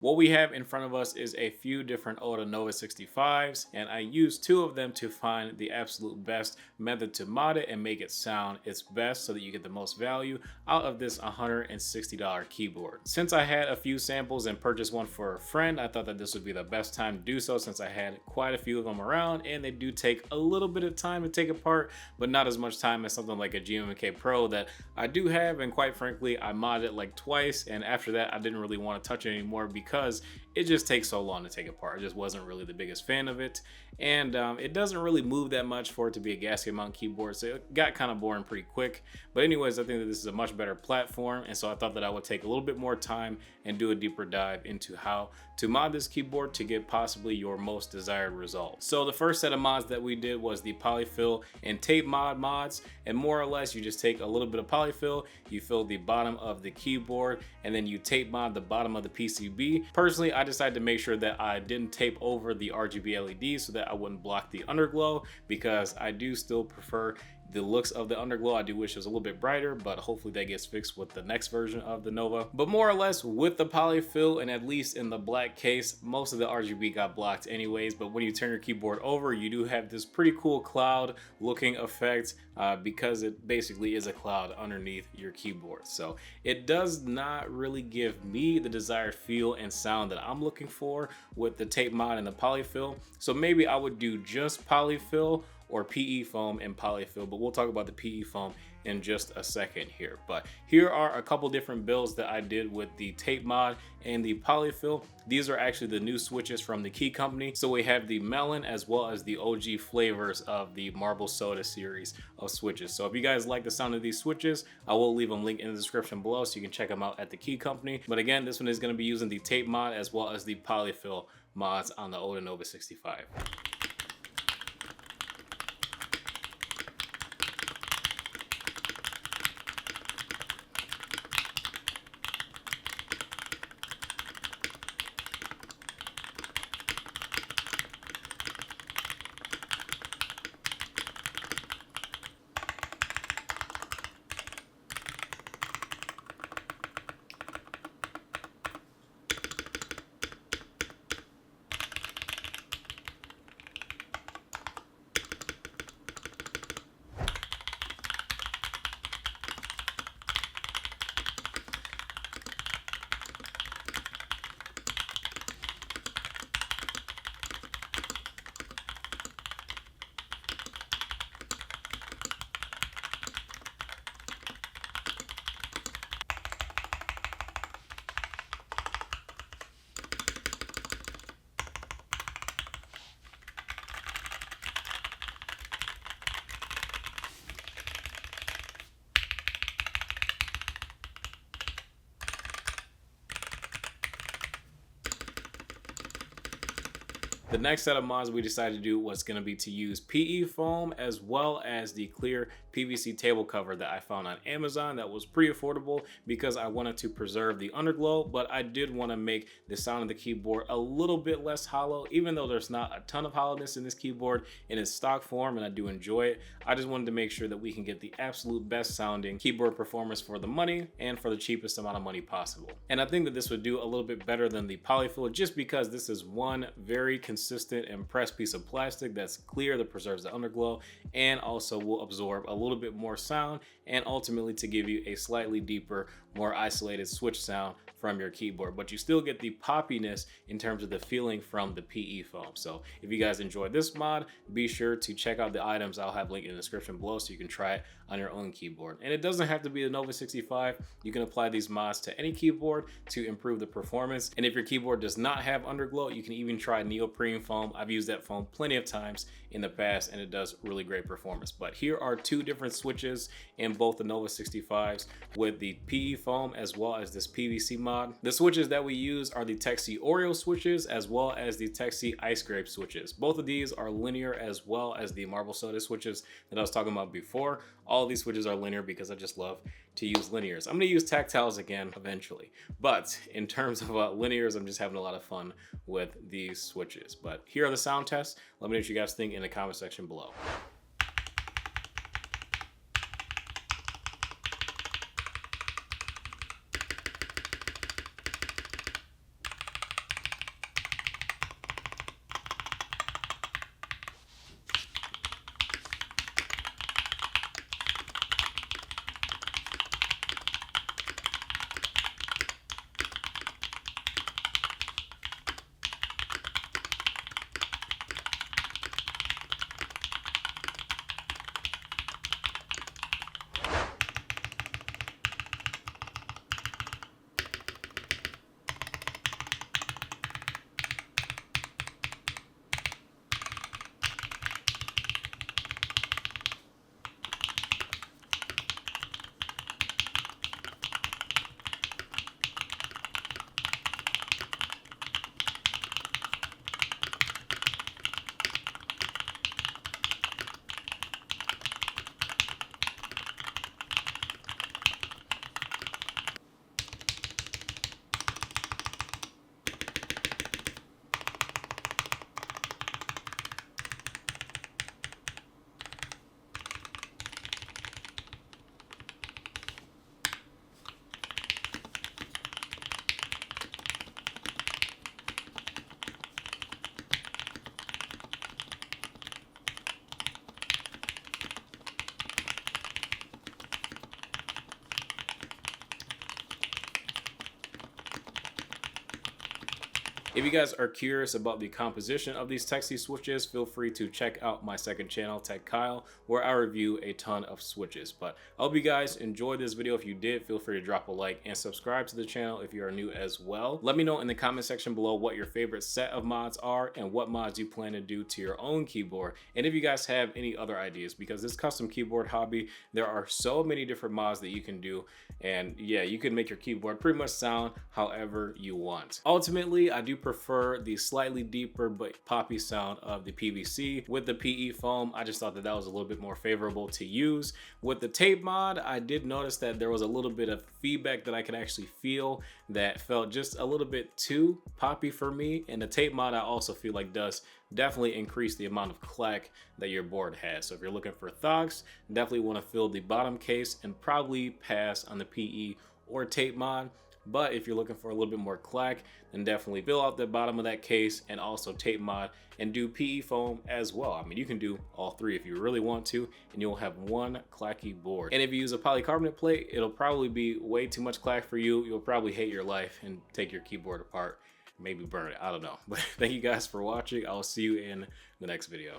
What we have in front of us is a few different Oda Nova 65s, and I used two of them to find the absolute best method to mod it and make it sound its best so that you get the most value out of this $160 keyboard. Since I had a few samples and purchased one for a friend, I thought that this would be the best time to do so since I had quite a few of them around, and they do take a little bit of time to take apart, but not as much time as something like a GMK Pro that I do have, and quite frankly, I modded it like twice, and after that, I didn't really want to touch it anymore because it just takes so long to take apart. I just wasn't really the biggest fan of it, and it doesn't really move that much for it to be a gasket mount keyboard, so it got kind of boring pretty quick. But anyways, I think that this is a much better platform, and so I thought that I would take a little bit more time and do a deeper dive into how to mod this keyboard to get possibly your most desired result. So the first set of mods that we did was the Polyfill and tape mods, and more or less you just take a little bit of Polyfill, you fill the bottom of the keyboard, and then you tape mod the bottom of the PCB. Personally, I decided to make sure that I didn't tape over the RGB LEDs so that I wouldn't block the underglow, because I do still prefer the looks of the underglow. I do wish it was a little bit brighter, but hopefully that gets fixed with the next version of the Nova. But more or less with the Polyfill, and at least in the black case, most of the RGB got blocked anyways, but when you turn your keyboard over, you do have this pretty cool cloud looking effect because it basically is a cloud underneath your keyboard. So it does not really give me the desired feel and sound that I'm looking for with the tape mod and the Polyfill. So maybe I would do just Polyfill or PE foam and Polyfill, but we'll talk about the PE foam in just a second here. But here are a couple different builds that I did with the tape mod and the Polyfill. These are actually the new switches from the Key Company. So we have the melon as well as the OG flavors of the marble soda series of switches. So if you guys like the sound of these switches, I will leave a link in the description below so you can check them out at the Key Company. But again, this one is going to be using the tape mod as well as the Polyfill mods on the Oda Nova 65. The next set of mods we decided to do was going to be to use PE foam as well as the clear PVC table cover that I found on Amazon that was pretty affordable because I wanted to preserve the underglow, but I did want to make the sound of the keyboard a little bit less hollow, even though there's not a ton of hollowness in this keyboard in its stock form, and I do enjoy it. I just wanted to make sure that we can get the absolute best sounding keyboard performance for the money and for the cheapest amount of money possible. And I think that this would do a little bit better than the Polyfill just because this is one very consistent and pressed piece of plastic that's clear, that preserves the underglow, and also will absorb a little bit more sound, and ultimately to give you a slightly deeper, more isolated switch sound from your keyboard, but you still get the poppiness in terms of the feeling from the PE foam. So if you guys enjoyed this mod, be sure to check out the items. I'll have a link in the description below so you can try it on your own keyboard. And it doesn't have to be the Nova 65. You can apply these mods to any keyboard to improve the performance. And if your keyboard does not have underglow, you can even try neoprene foam. I've used that foam plenty of times in the past and it does really great performance. But here are two different switches in both the Nova 65s with the PE foam as well as this PVC mod. The switches that we use are the Texi Oreo switches as well as the Texi Ice Grape switches. Both of these are linear as well as the marble soda switches that I was talking about before. All of these switches are linear because I just love to use linears. I'm going to use tactiles again eventually, but in terms of linears, I'm just having a lot of fun with these switches. But here are the sound tests. Let me know what you guys think in the comment section below. If you guys are curious about the composition of these Texie switches, feel free to check out my second channel, Tech Kyle, where I review a ton of switches. But I hope you guys enjoyed this video. If you did, feel free to drop a like and subscribe to the channel if you are new as well. Let me know in the comment section below what your favorite set of mods are and what mods you plan to do to your own keyboard. And if you guys have any other ideas, because this custom keyboard hobby, there are so many different mods that you can do. And yeah, you can make your keyboard pretty much sound however you want. Ultimately, I do prefer the slightly deeper but poppy sound of the PVC. With the PE foam, I just thought that that was a little bit more favorable to use. With the tape mod, I did notice that there was a little bit of feedback that I could actually feel that felt just a little bit too poppy for me. And the tape mod, I also feel like does definitely increase the amount of clack that your board has. So if you're looking for thugs, definitely want to fill the bottom case and probably pass on the PE or tape mod. But if you're looking for a little bit more clack, then definitely fill out the bottom of that case and also tape mod and do PE foam as well. I mean, you can do all three if you really want to, and you'll have one clacky board. And if you use a polycarbonate plate, it'll probably be way too much clack for you. You'll probably hate your life and take your keyboard apart, maybe burn it. I don't know. But thank you guys for watching. I'll see you in the next video.